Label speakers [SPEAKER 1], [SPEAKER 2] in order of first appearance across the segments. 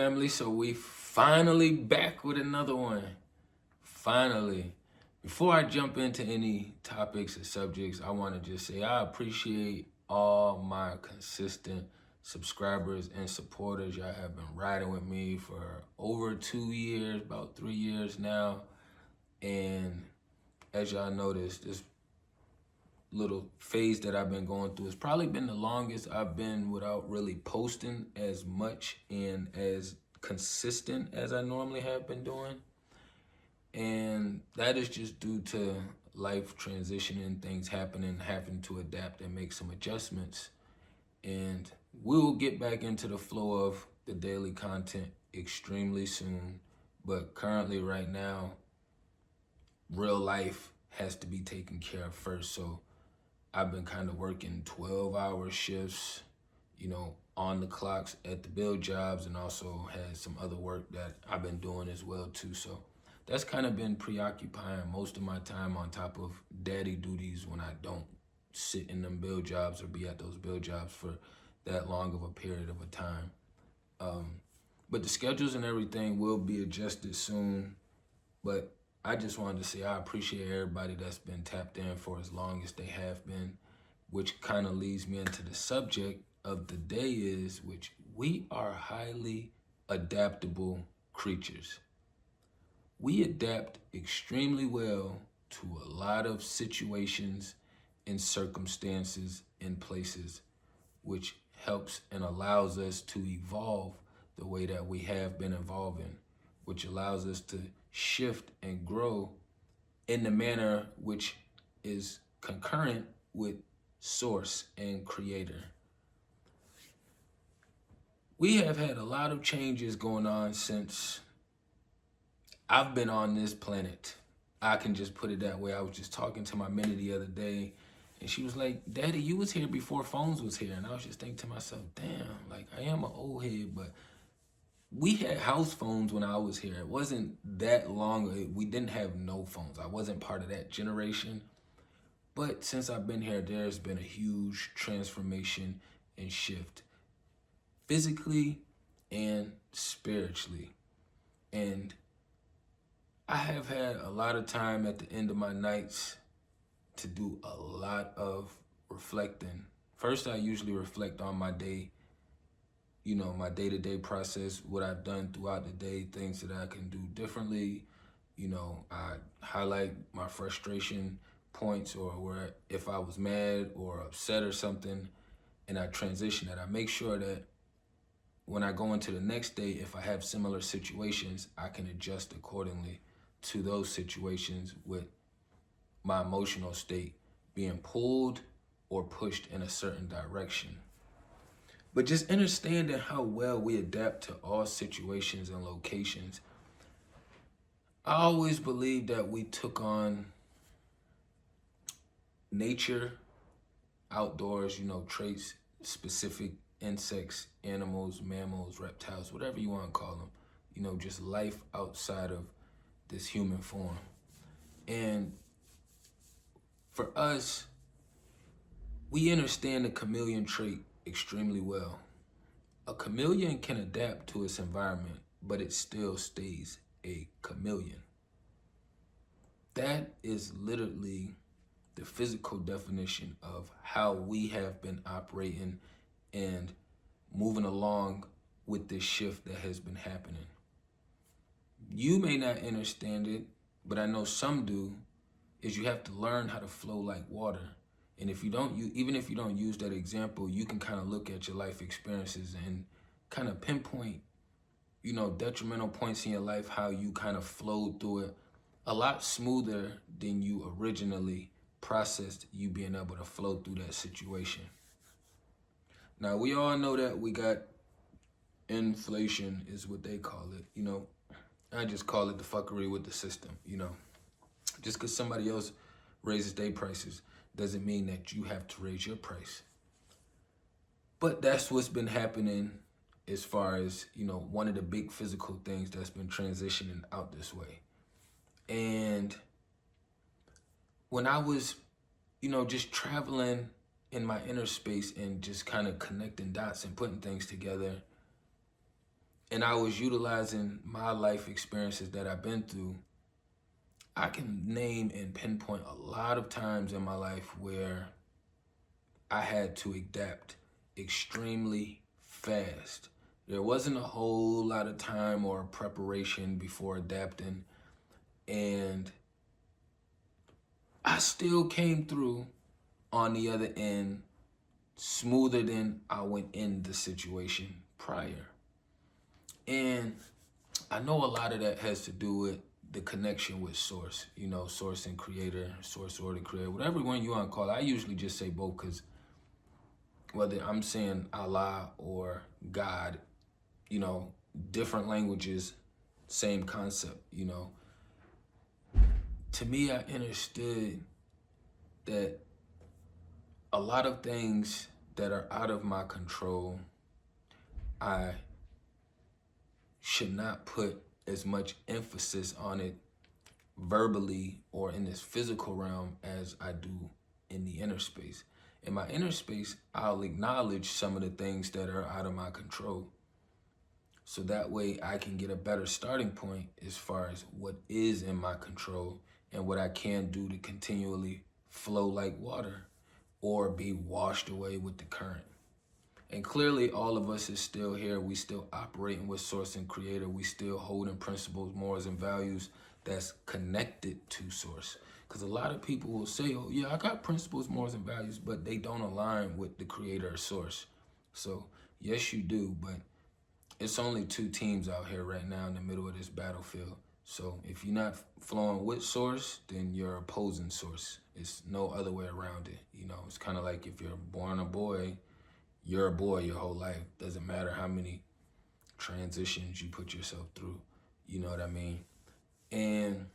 [SPEAKER 1] family? So we finally back with another one. Finally. Before I jump into any topics or subjects, I want to just say I appreciate all my consistent subscribers and supporters. Y'all have been riding with me for over 2 years, about 3 years now. And as y'all noticed, this little phase that I've been going through has probably been the longest I've been without really posting as much and as consistent as I normally have been doing. And that is just due to life transitioning, things happening, having to adapt and make some adjustments. And we'll get back into the flow of the daily content extremely soon. But currently right now, real life has to be taken care of first. So I've been kind of working 12-hour shifts, on the clocks at the build jobs, and also had some other work that I've been doing as well too. So that's kind of been preoccupying most of my time on top of daddy duties when I don't sit in them build jobs or be at those build jobs for that long of a period of a time. But the schedules and everything will be adjusted soon. But I just wanted to say I appreciate everybody that's been tapped in for as long as they have been, which kind of leads me into the subject of the day is, which we are highly adaptable creatures. We adapt extremely well to a lot of situations and circumstances and places, which helps and allows us to evolve the way that we have been evolving, which allows us to shift and grow in the manner which is concurrent with source and creator. We have had a lot of changes going on since I've been on this planet. I can just put it that way. I was just talking to my minnie the other day, and she was like, Daddy, you was here before phones was here. And I was just thinking to myself, damn, like I am an old head, but we had house phones when I was here. It wasn't that long. We didn't have no phones. I wasn't part of that generation. But since I've been here, there's been a huge transformation and shift, physically and spiritually. And I have had a lot of time at the end of my nights to do a lot of reflecting. First, I usually reflect on my day, my day-to-day process, what I've done throughout the day, things that I can do differently. I highlight my frustration points or where if I was mad or upset or something, and I transition that. I make sure that when I go into the next day, if I have similar situations, I can adjust accordingly to those situations with my emotional state being pulled or pushed in a certain direction. But just understanding how well we adapt to all situations and locations. I always believed that we took on nature, outdoors, traits, specific insects, animals, mammals, reptiles, whatever you want to call them, just life outside of this human form. And for us, we understand the chameleon trait extremely well. A chameleon can adapt to its environment, but it still stays a chameleon. That is literally the physical definition of how we have been operating and moving along with this shift that has been happening. You may not understand it, but I know some do, is you have to learn how to flow like water. And if you don't, even if you don't use that example, you can kind of look at your life experiences and kind of pinpoint, detrimental points in your life, how you kind of flowed through it a lot smoother than you originally processed you being able to flow through that situation. Now, we all know that we got inflation is what they call it, I just call it the fuckery with the system, Just because somebody else raises their prices doesn't mean that you have to raise your price. But that's what's been happening as far as, one of the big physical things that's been transitioning out this way. And when I was, just traveling in my inner space and just kind of connecting dots and putting things together, and I was utilizing my life experiences that I've been through, I can name and pinpoint a lot of times in my life where I had to adapt extremely fast. There wasn't a whole lot of time or preparation before adapting, and I still came through on the other end smoother than I went in the situation prior. And I know a lot of that has to do with the connection with source, you know, source and creator, source or the creator, whatever one you want to call it. I usually just say both because whether I'm saying Allah or God, you know, different languages, same concept, you know. To me, I understood that a lot of things that are out of my control, I should not put as much emphasis on it verbally or in this physical realm as I do in the inner space. In my inner space, I'll acknowledge some of the things that are out of my control. So that way I can get a better starting point as far as what is in my control and what I can do to continually flow like water or be washed away with the current. And clearly all of us is still here. We still operating with source and creator. We still holding principles, morals, and values that's connected to source. Because a lot of people will say, oh yeah, I got principles, morals, and values, but they don't align with the creator or source. So yes, you do, but it's only two teams out here right now in the middle of this battlefield. So if you're not flowing with source, then you're opposing source. It's no other way around it. You know, it's kind of like if you're born a boy, you're a boy your whole life. Doesn't matter how many transitions you put yourself through. You know what I mean? And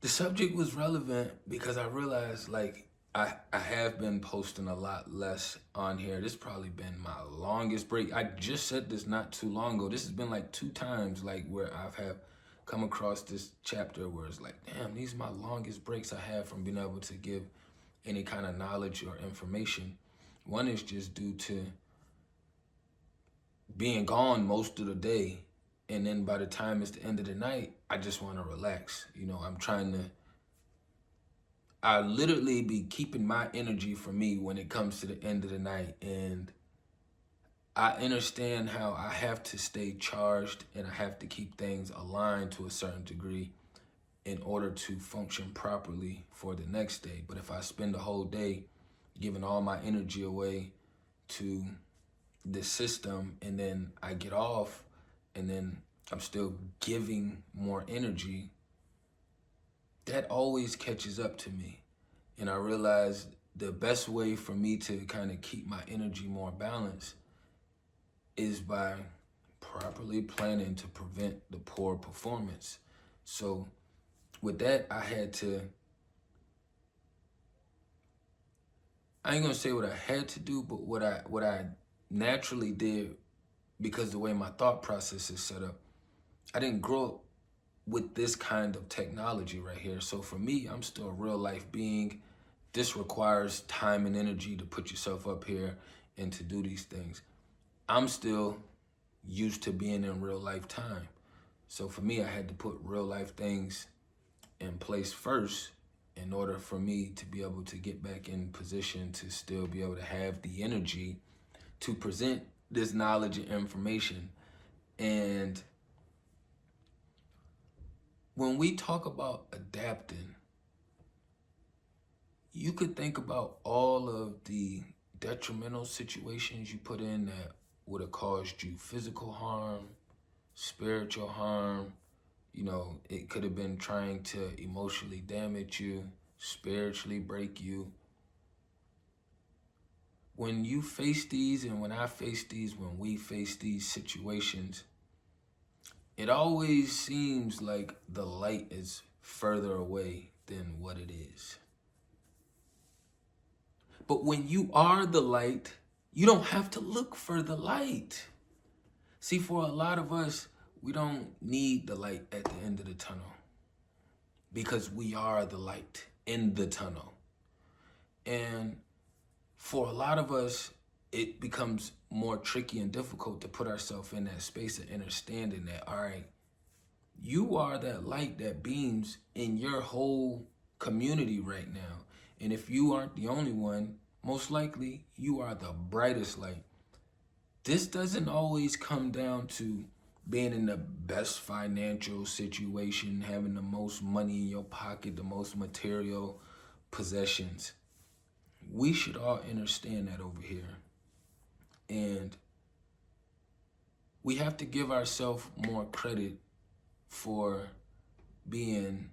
[SPEAKER 1] the subject was relevant because I realized, like, I have been posting a lot less on here. This probably been my longest break. I just said this not too long ago. This has been like 2 times, like, where I've come across this chapter where it's like, damn, these are my longest breaks I have from being able to give any kind of knowledge or information. One is just due to being gone most of the day. And then by the time it's the end of the night, I just want to relax. You know, I literally be keeping my energy for me when it comes to the end of the night. And I understand how I have to stay charged and I have to keep things aligned to a certain degree in order to function properly for the next day. But if I spend the whole day giving all my energy away to the system and then I get off and then I'm still giving more energy, that always catches up to me. And I realized the best way for me to kind of keep my energy more balanced is by properly planning to prevent the poor performance. So with that, I ain't gonna say what I had to do, but what I naturally did, because the way my thought process is set up, I didn't grow up with this kind of technology right here. So for me, I'm still a real life being. This requires time and energy to put yourself up here and to do these things. I'm still used to being in real life time. So for me, I had to put real life things in place first in order for me to be able to get back in position to still be able to have the energy to present this knowledge and information. And when we talk about adapting, you could think about all of the detrimental situations you put in that would have caused you physical harm, spiritual harm. You know, it could have been trying to emotionally damage you, spiritually break you. When you face these, and when I face these, when we face these situations, it always seems like the light is further away than what it is. But when you are the light, you don't have to look for the light. See, for a lot of us, we don't need the light at the end of the tunnel because we are the light in the tunnel. And for a lot of us, it becomes more tricky and difficult to put ourselves in that space of understanding that, all right, you are that light that beams in your whole community right now. And if you aren't the only one, most likely you are the brightest light. This doesn't always come down to being in the best financial situation, having the most money in your pocket, the most material possessions. We should all understand that over here. And we have to give ourselves more credit for being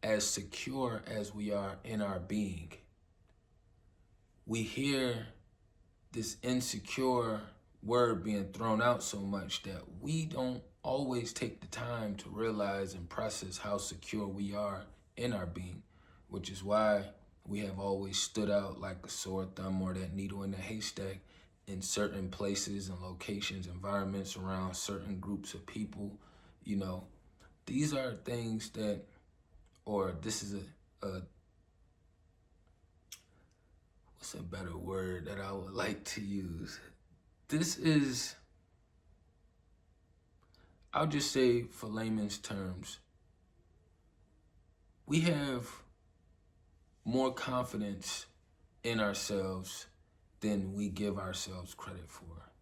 [SPEAKER 1] as secure as we are in our being. We hear this insecure word being thrown out so much that we don't always take the time to realize and process how secure we are in our being, which is why we have always stood out like a sore thumb or that needle in the haystack in certain places and locations, environments, around certain groups of people. You know, these are things that, or this is what's a better word that I would like to use? This is, I'll just say for layman's terms, we have more confidence in ourselves than we give ourselves credit for.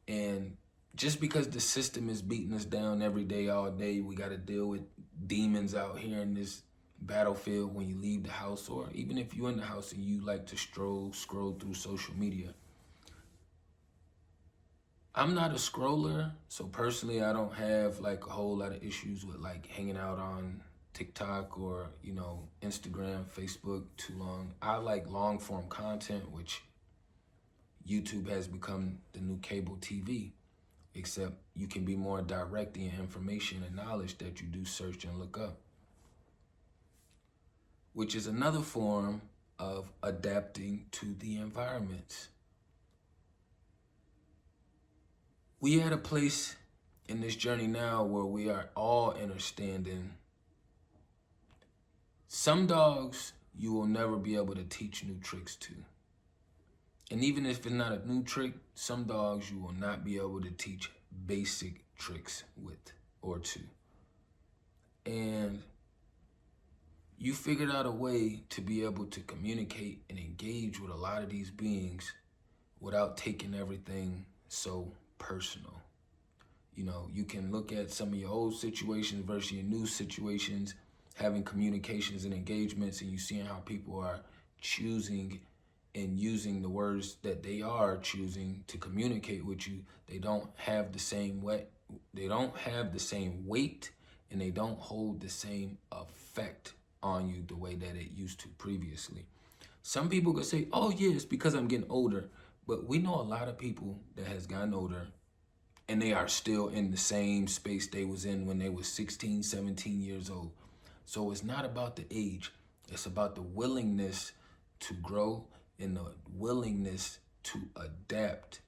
[SPEAKER 1] And just because the system is beating us down every day, all day, we got to deal with demons out here in this battlefield when you leave the house, or even if you're in the house and you like to scroll through social media. I'm not a scroller, so personally I don't have like a whole lot of issues with like hanging out on TikTok or, you know, Instagram, Facebook too long. I like long form content, which YouTube has become the new cable TV, except you can be more direct in information and knowledge that you do search and look up, which is another form of adapting to the environments. We at a place in this journey now where we are all understanding some dogs you will never be able to teach new tricks to. And even if it's not a new trick, some dogs you will not be able to teach basic tricks with or to. And you figured out a way to be able to communicate and engage with a lot of these beings without taking everything so personal. You know, you can look at some of your old situations versus your new situations, having communications and engagements, and you seeing how people are choosing and using the words that they are choosing to communicate with you. They don't have the same weight, and they don't hold the same effect on you the way that it used to previously. Some people could say, oh yeah, it's because I'm getting older. But we know a lot of people that has gotten older and they are still in the same space they was in when they was 16, 17 years old. So it's not about the age. It's about the willingness to grow and the willingness to adapt.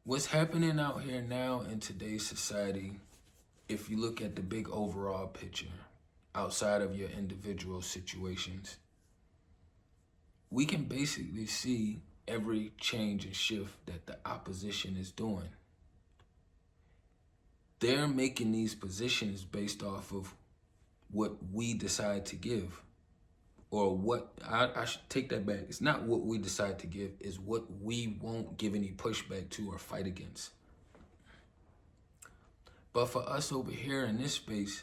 [SPEAKER 1] What's happening out here now in today's society, if you look at the big overall picture, outside of your individual situations, we can basically see every change and shift that the opposition is doing. They're making these positions based off of what we decide to give. Or what, I should take that back. It's not what we decide to give, it's what we won't give any pushback to or fight against. But for us over here in this space,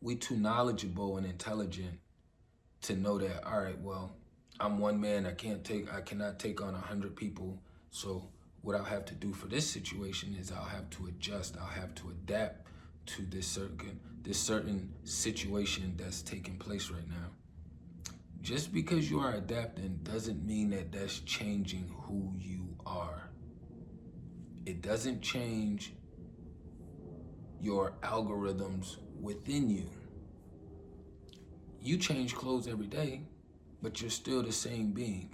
[SPEAKER 1] we too knowledgeable and intelligent to know that, all right, well, I'm one man, I cannot take on 100 people. So what I'll have to do for this situation is I'll have to adjust, I'll have to adapt to this certain situation that's taking place right now. Just because you are adapting doesn't mean that that's changing who you are. It doesn't change your algorithms within you. You change clothes every day, but you're still the same being.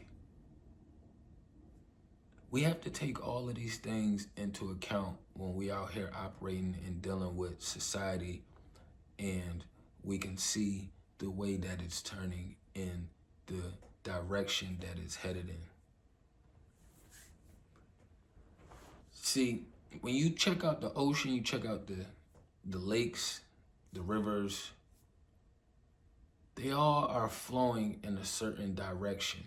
[SPEAKER 1] We have to take all of these things into account when we out here operating and dealing with society, and we can see the way that it's turning in the direction that it's headed in. See, when you check out the ocean, you check out the lakes, the rivers, they all are flowing in a certain direction.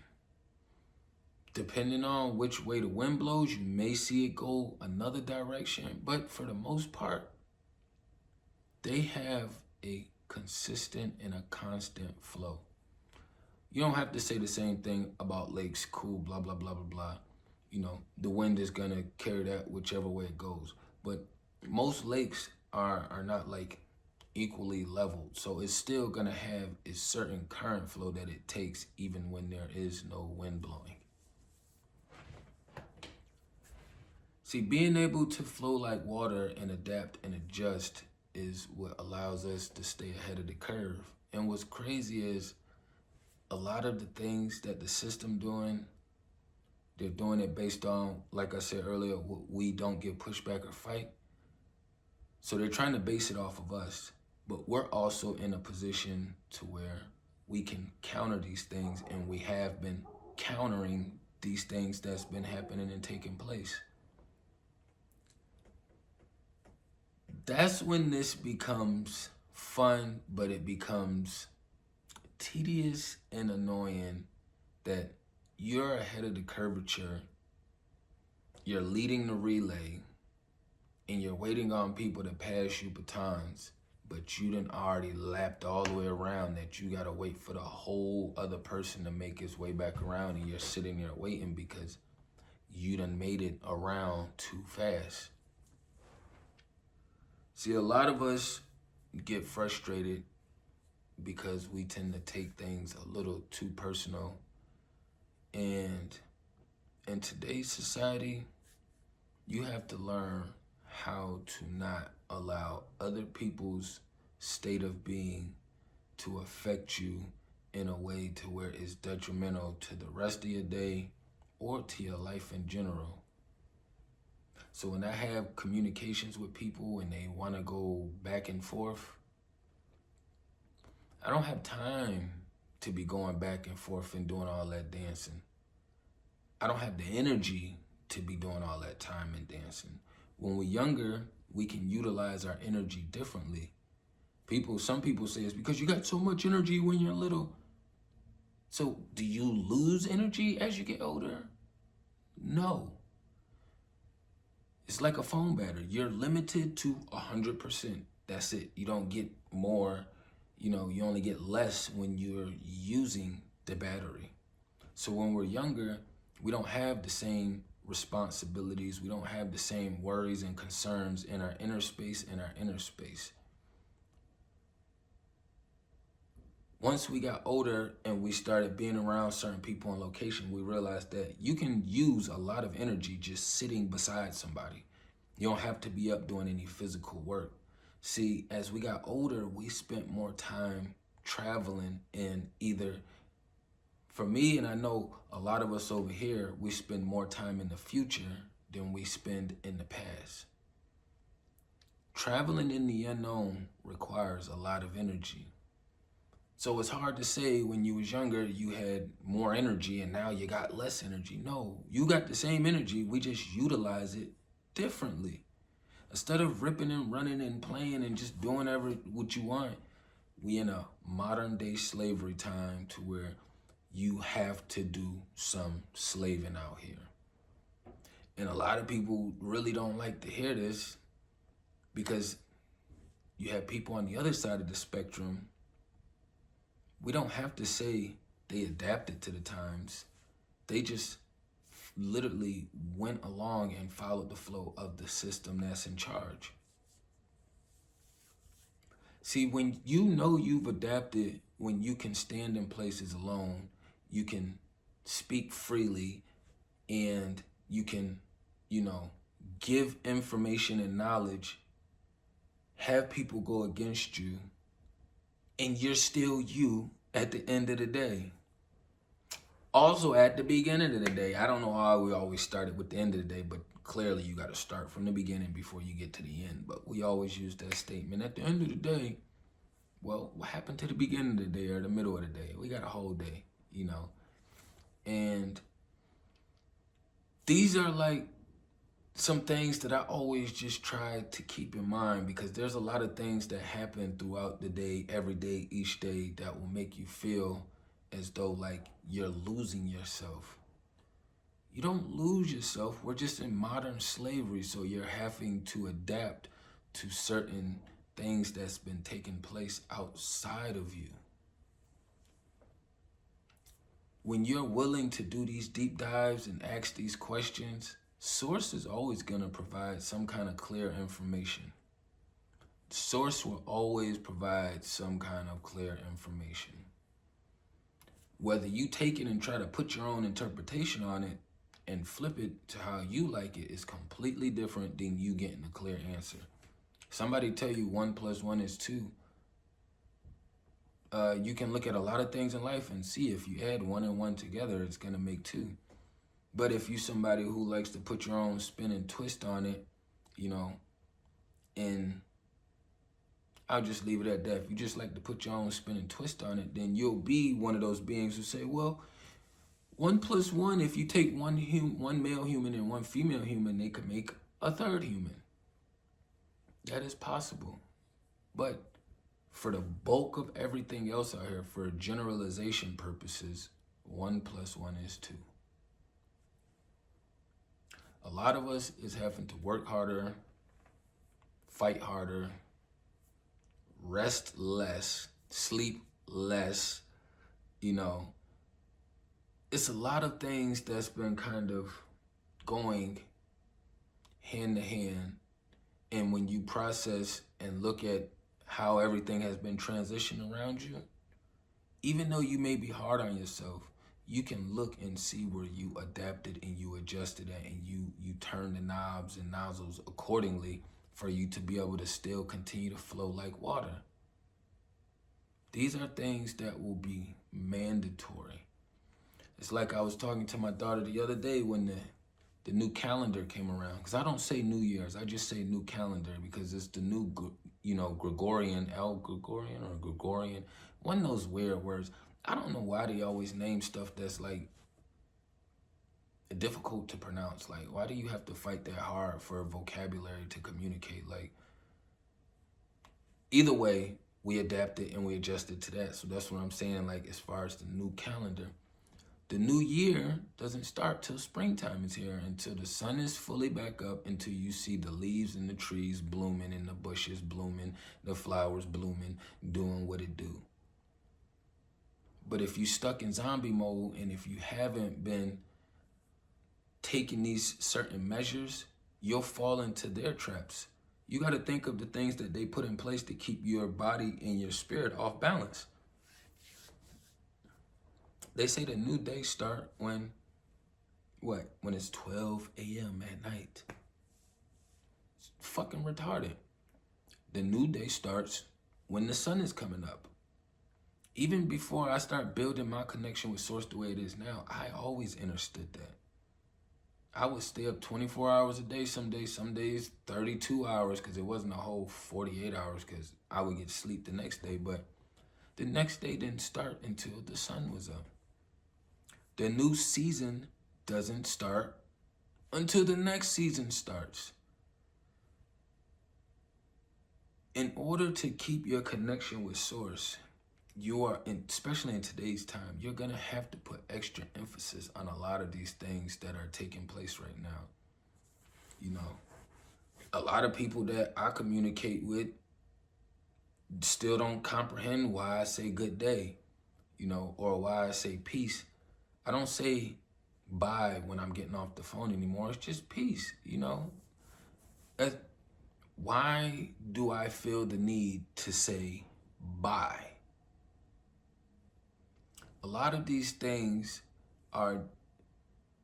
[SPEAKER 1] Depending on which way the wind blows, you may see it go another direction, but for the most part, they have a consistent and a constant flow. You don't have to say the same thing about lakes, cool, blah, blah, blah, blah, blah. You know, the wind is gonna carry that whichever way it goes. But most lakes are not like equally leveled. So it's still gonna have a certain current flow that it takes even when there is no wind blowing. See, being able to flow like water and adapt and adjust is what allows us to stay ahead of the curve. And what's crazy is a lot of the things that the system doing, they're doing it based on, like I said earlier, we don't get pushback or fight. So they're trying to base it off of us, but we're also in a position to where we can counter these things, and we have been countering these things that's been happening and taking place. That's when this becomes fun, but it becomes tedious and annoying that you're ahead of the curvature, you're leading the relay, and you're waiting on people to pass you batons, but you done already lapped all the way around that you gotta wait for the whole other person to make his way back around, and you're sitting there waiting because you done made it around too fast. See, a lot of us get frustrated because we tend to take things a little too personal. And in today's society, you have to learn how to not allow other people's state of being to affect you in a way to where it's detrimental to the rest of your day or to your life in general. So when I have communications with people and they want to go back and forth, I don't have time to be going back and forth and doing all that dancing. I don't have the energy to be doing all that time and dancing. When we're younger, we can utilize our energy differently. Some people say it's because you got so much energy when you're little. So do you lose energy as you get older? No. It's like a phone battery. You're limited to 100%. That's it. You don't get more, you only get less when you're using the battery. So when we're younger, we don't have the same responsibilities. We don't have the same worries and concerns in our inner space Once we got older and we started being around certain people on location, we realized that you can use a lot of energy just sitting beside somebody. You don't have to be up doing any physical work. See, as we got older, we spent more time traveling, and either, for me, and I know a lot of us over here, we spend more time in the future than we spend in the past. Traveling in the unknown requires a lot of energy. So it's hard to say when you was younger, you had more energy and now you got less energy. No, you got the same energy, we just utilize it differently. Instead of ripping and running and playing and just doing what you want, we in a modern day slavery time to where you have to do some slaving out here. And a lot of people really don't like to hear this because you have people on the other side of the spectrum. We don't have to say they adapted to the times. They just literally went along and followed the flow of the system that's in charge. See, when you know you've adapted, when you can stand in places alone, you can speak freely, and you can, give information and knowledge, have people go against you, and you're still you at the end of the day. Also, at the beginning of the day, I don't know how we always started with the end of the day, but clearly you got to start from the beginning before you get to the end. But we always use that statement. At the end of the day, Well, what happened to the beginning of the day or the middle of the day? We got a whole day, you know. And these are like some things that I always just try to keep in mind, because there's a lot of things that happen throughout the day, every day, each day, that will make you feel as though like you're losing yourself. You don't lose yourself. We're just in modern slavery, so you're having to adapt to certain things that's been taking place outside of you. When you're willing to do these deep dives and ask these questions, Source is always going to provide some kind of clear information. Source will always provide some kind of clear information. Whether you take it and try to put your own interpretation on it and flip it to how you like it is completely different than you getting a clear answer. Somebody tell you 1 + 1 is 2. You can look at a lot of things in life and see if you add 1 and 1 together, it's going to make 2. But if you somebody who likes to put your own spin and twist on it, you know, and I'll just leave it at that. If you just like to put your own spin and twist on it, then you'll be one of those beings who say, well, 1 + 1, if you take one male human and 1 female human, they could make a 3rd human. That is possible. But for the bulk of everything else out here, for generalization purposes, 1 + 1 is 2. A lot of us is having to work harder, fight harder, rest less, sleep less, you know. It's a lot of things that's been kind of going hand to hand. And when you process and look at how everything has been transitioned around you, even though you may be hard on yourself, you can look and see where you adapted and you adjusted it and you turn the knobs and nozzles accordingly for you to be able to still continue to flow like water. These are things that will be mandatory. It's like I was talking to my daughter the other day when the new calendar came around. Because I don't say New Year's, I just say new calendar, because it's the new, Gregorian, Gregorian, one of those weird words. I don't know why they always name stuff that's like difficult to pronounce. Like, why do you have to fight that hard for a vocabulary to communicate? Like, either way, we adapted and we adjusted to that. So that's what I'm saying, like, as far as the new calendar. The new year doesn't start till springtime is here, until the sun is fully back up, until you see the leaves in the trees blooming and the bushes blooming, the flowers blooming, doing what it do. But if you stuck in zombie mode and if you haven't been taking these certain measures, you'll fall into their traps. You got to think of the things that they put in place to keep your body and your spirit off balance. They say the new day start when it's 12 a.m. at night. It's fucking retarded. The new day starts when the sun is coming up. Even before I start building my connection with Source the way it is now, I always understood that. I would stay up 24 hours a day some days 32 hours, because it wasn't a whole 48 hours because I would get sleep the next day. But the next day didn't start until the sun was up. The new season doesn't start until the next season starts. In order to keep your connection with Source, you are, especially in today's time, you're going to have to put extra emphasis on a lot of these things that are taking place right now. You know, a lot of people that I communicate with still don't comprehend why I say good day, or why I say peace. I don't say bye when I'm getting off the phone anymore. It's just peace, Why do I feel the need to say bye? A lot of these things are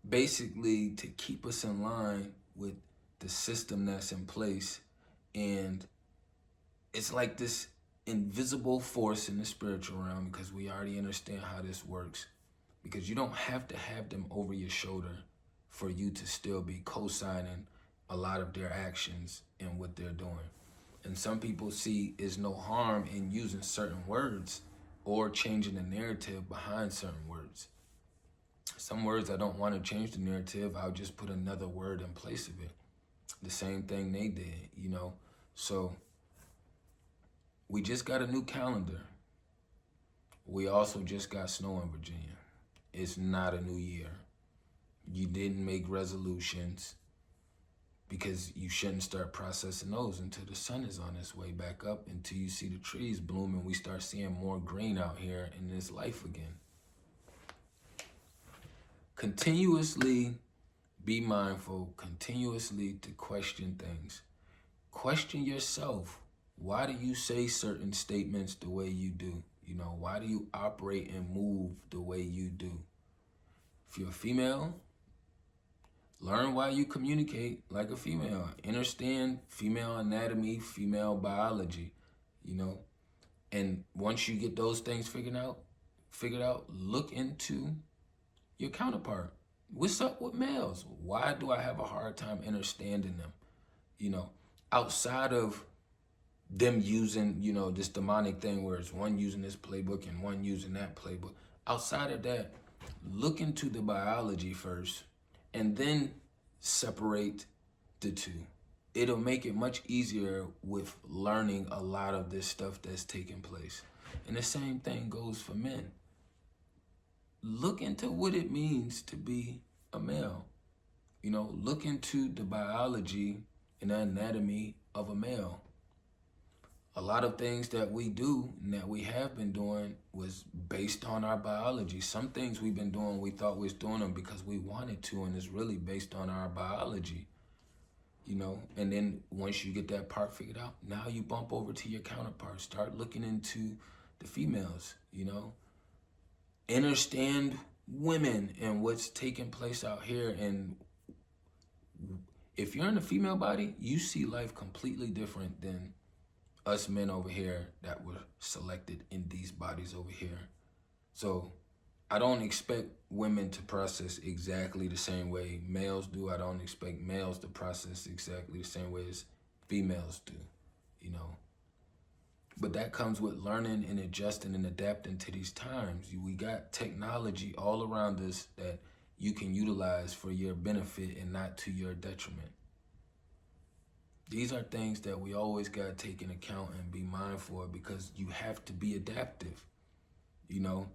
[SPEAKER 1] basically to keep us in line with the system that's in place. And it's like this invisible force in the spiritual realm, because we already understand how this works. Because you don't have to have them over your shoulder for you to still be co-signing a lot of their actions and what they're doing. And some people see is no harm in using certain words or changing the narrative behind certain words. Some words I don't want to change the narrative, I'll just put another word in place of it. The same thing they did, you know? So we just got a new calendar. We also just got snow in Virginia. It's not a new year. You didn't make resolutions because you shouldn't start processing those until the sun is on its way back up, until you see the trees bloom and we start seeing more green out here in this life again. Continuously be mindful, continuously to question things. Question yourself. Why do you say certain statements the way you do? You know, why do you operate and move the way you do? If you're a female, learn why you communicate like a female. Understand female anatomy, female biology, you know. And once you get those things figured out, look into your counterpart. What's up with males? Why do I have a hard time understanding them? You know, outside of them using, you know, this demonic thing where it's one using this playbook and one using that playbook. Outside of that, look into the biology first and then separate the two. It'll make it much easier with learning a lot of this stuff that's taking place. And the same thing goes for men. Look into what it means to be a male. You know, look into the biology and the anatomy of a male. A lot of things that we do and that we have been doing was based on our biology. Some things we've been doing, we thought we was doing them because we wanted to, and it's really based on our biology. You know, and then once you get that part figured out, now you bump over to your counterpart. Start looking into the females, you know. Understand women and what's taking place out here. And if you're in a female body, you see life completely different than us men over here that were selected in these bodies over here. So I don't expect women to process exactly the same way males do. I don't expect males to process exactly the same way as females do, you know. But that comes with learning and adjusting and adapting to these times. We got technology all around us that you can utilize for your benefit and not to your detriment. These are things that we always got to take into account and be mindful of, because you have to be adaptive. You know,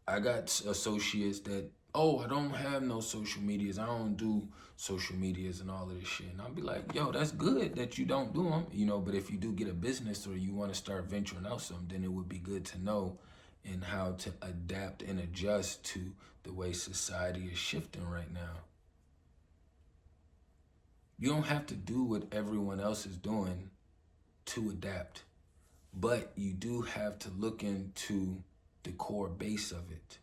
[SPEAKER 1] I got associates that, oh, I don't have no social medias. I don't do social medias and all of this shit. And I'll be like, yo, that's good that you don't do them, you know, but if you do get a business or you want to start venturing out something, then it would be good to know and how to adapt and adjust to the way society is shifting right now. You don't have to do what everyone else is doing to adapt, but you do have to look into the core base of it.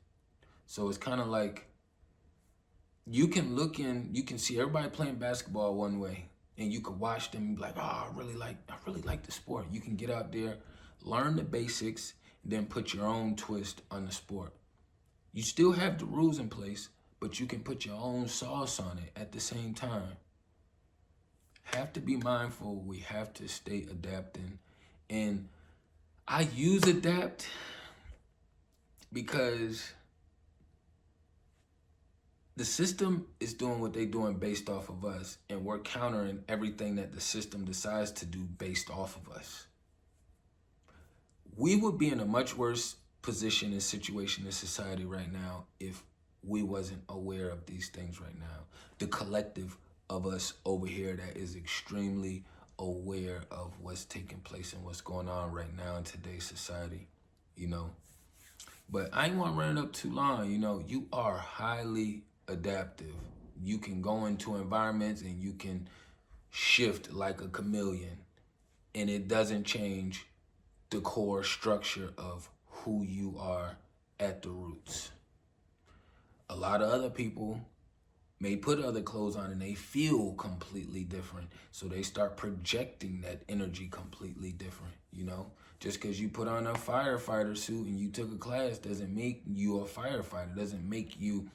[SPEAKER 1] So it's kind of like you can see everybody playing basketball one way, and you could watch them and be like, oh, I really like the sport. You can get out there, learn the basics, then put your own twist on the sport. You still have the rules in place, but you can put your own sauce on it at the same time. Have to be mindful. We have to stay adapting. And I use adapt because the system is doing what they're doing based off of us, and we're countering everything that the system decides to do based off of us. We would be in a much worse position and situation in society right now if we wasn't aware of these things right now. The collective of us over here that is extremely aware of what's taking place and what's going on right now in today's society, you know. But I ain't want to run it up too long. You know, you are highly adaptive. You can go into environments and you can shift like a chameleon, and it doesn't change the core structure of who you are at the roots. A lot of other people may put other clothes on and they feel completely different. So they start projecting that energy completely different, you know? Just because you put on a firefighter suit and you took a class doesn't make you a firefighter, doesn't make you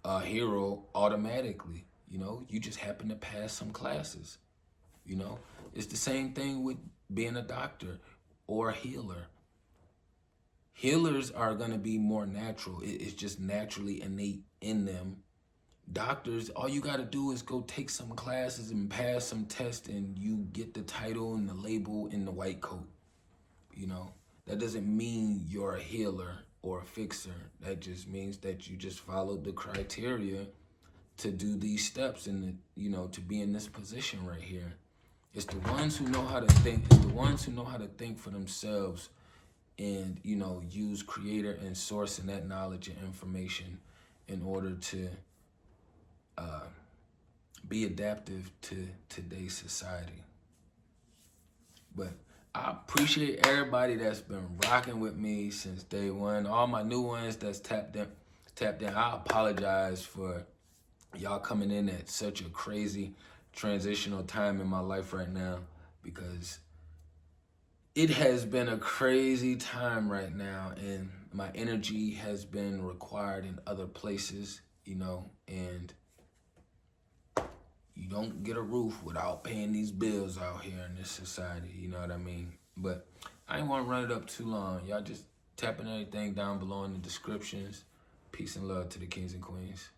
[SPEAKER 1] a hero automatically, you know? You just happen to pass some classes. You know, it's the same thing with being a doctor or a healer. Healers are going to be more natural. It's just naturally innate in them. Doctors, all you got to do is go take some classes and pass some tests, and you get the title and the label in the white coat. You know, that doesn't mean you're a healer or a fixer. That just means that you just followed the criteria to do these steps and, you know, to be in this position right here. It's the ones who know how to think. It's the ones who know how to think for themselves and, you know, use creator and source and that knowledge and information in order to be adaptive to today's society. But I appreciate everybody that's been rocking with me since day one. All my new ones that's tapped in. I apologize for y'all coming in at such a crazy transitional time in my life right now, because it has been a crazy time right now, and my energy has been required in other places, you know, and you don't get a roof without paying these bills out here in this society, you know what I mean? But I ain't want to run it up too long. Y'all just tapping everything down below in the descriptions. Peace and love to the kings and queens.